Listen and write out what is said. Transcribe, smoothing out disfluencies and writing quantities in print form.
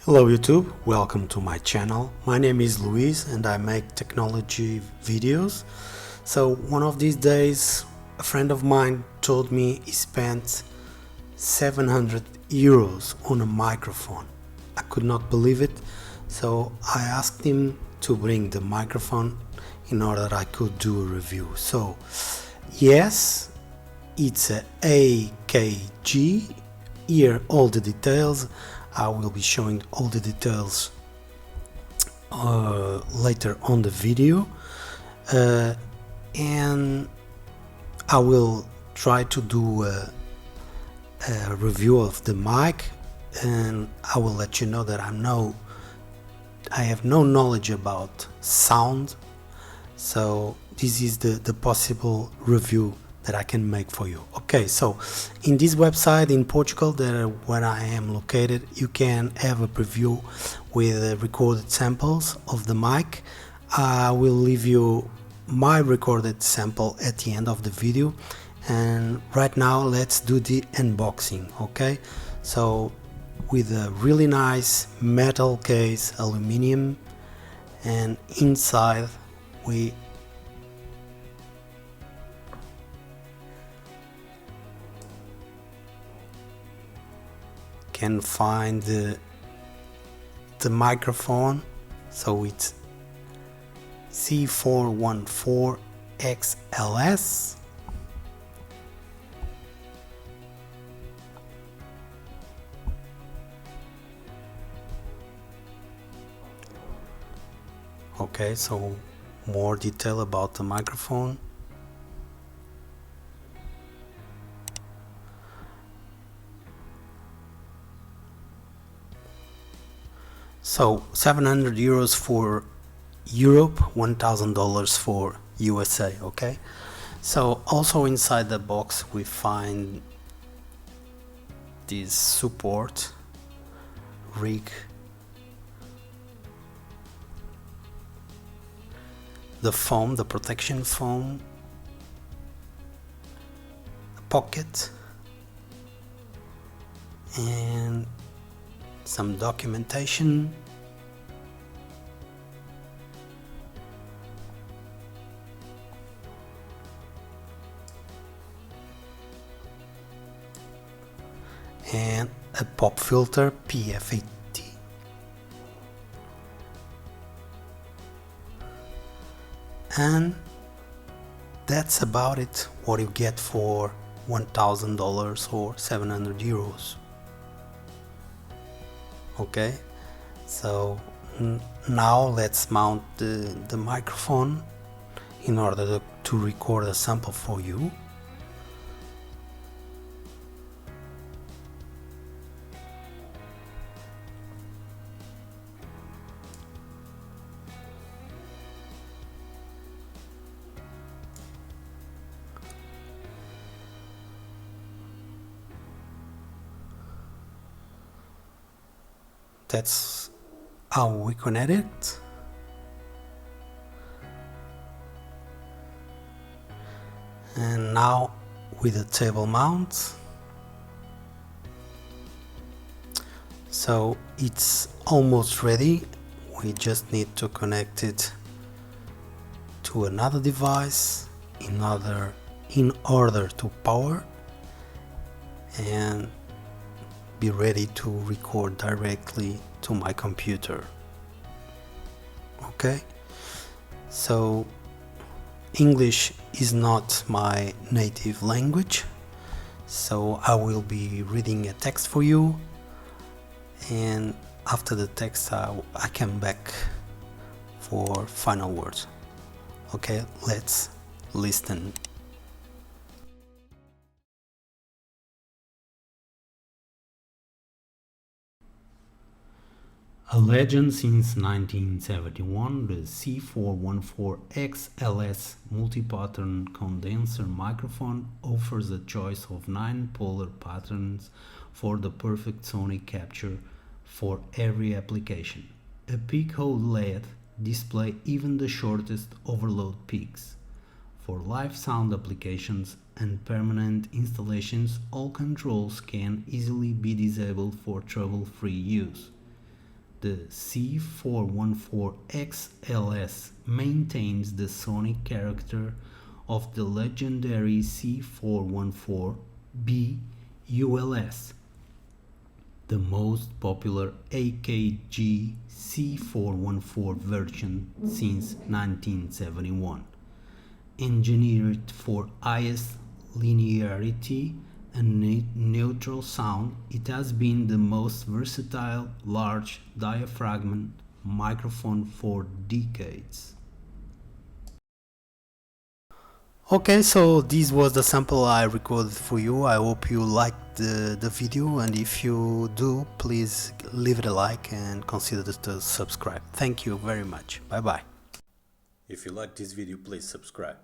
Hello YouTube, welcome to my channel. My name is Luis and I make technology videos. So one of these days a friend of mine told me he spent 700 euros on a microphone. I could not believe it, so I asked him to bring the microphone in order I could do a review. So yes, it's a AKG. Here all the details. I will be showing all the details later on the video, and I will try to do a review of the mic, and I will let you know that I have no knowledge about sound, so this is the possible review that I can make for you. Okay, so in this website in Portugal, where I am located, you can have a preview with recorded samples of the mic. I will leave you my recorded sample at the end of the video, and right now let's do the unboxing. Okay, so with a really nice metal case, aluminum, and inside we can find the microphone. So it's C414 XLS. Okay, so more detail about the microphone. So 700 euros for Europe, $1,000 for USA. Okay, so also inside the box we find this support rig, the foam, the protection foam, a pocket, and some documentation. And a pop filter PF80. And that's about it, what you get for $1,000 or 700 euros. Okay, so now let's mount the microphone in order to record a sample for you. That's how we connect it. And now with the table mount. So it's almost ready. We just need to connect it to another device in order to power and be ready to record directly to my computer. Okay, so English is not my native language, so I will be reading a text for you, and after the text I come back for final words. Okay, let's listen. A legend since 1971, the C414 XLS multipattern condenser microphone offers a choice of 9 polar patterns for the perfect sonic capture for every application. A peak-hole LED display even the shortest overload peaks. For live sound applications and permanent installations, all controls can easily be disabled for trouble-free use. The C414 XLS maintains the sonic character of the legendary C414 B-ULS, the most popular AKG C414 version since 1971. Engineered for highest linearity and neutral sound, it has been the most versatile large diaphragm microphone for decades. Okay, so this was the sample I recorded for you. I hope you liked the video, and if you do, please leave it a like and consider to subscribe. Thank you very much. Bye bye. If you like this video, please subscribe.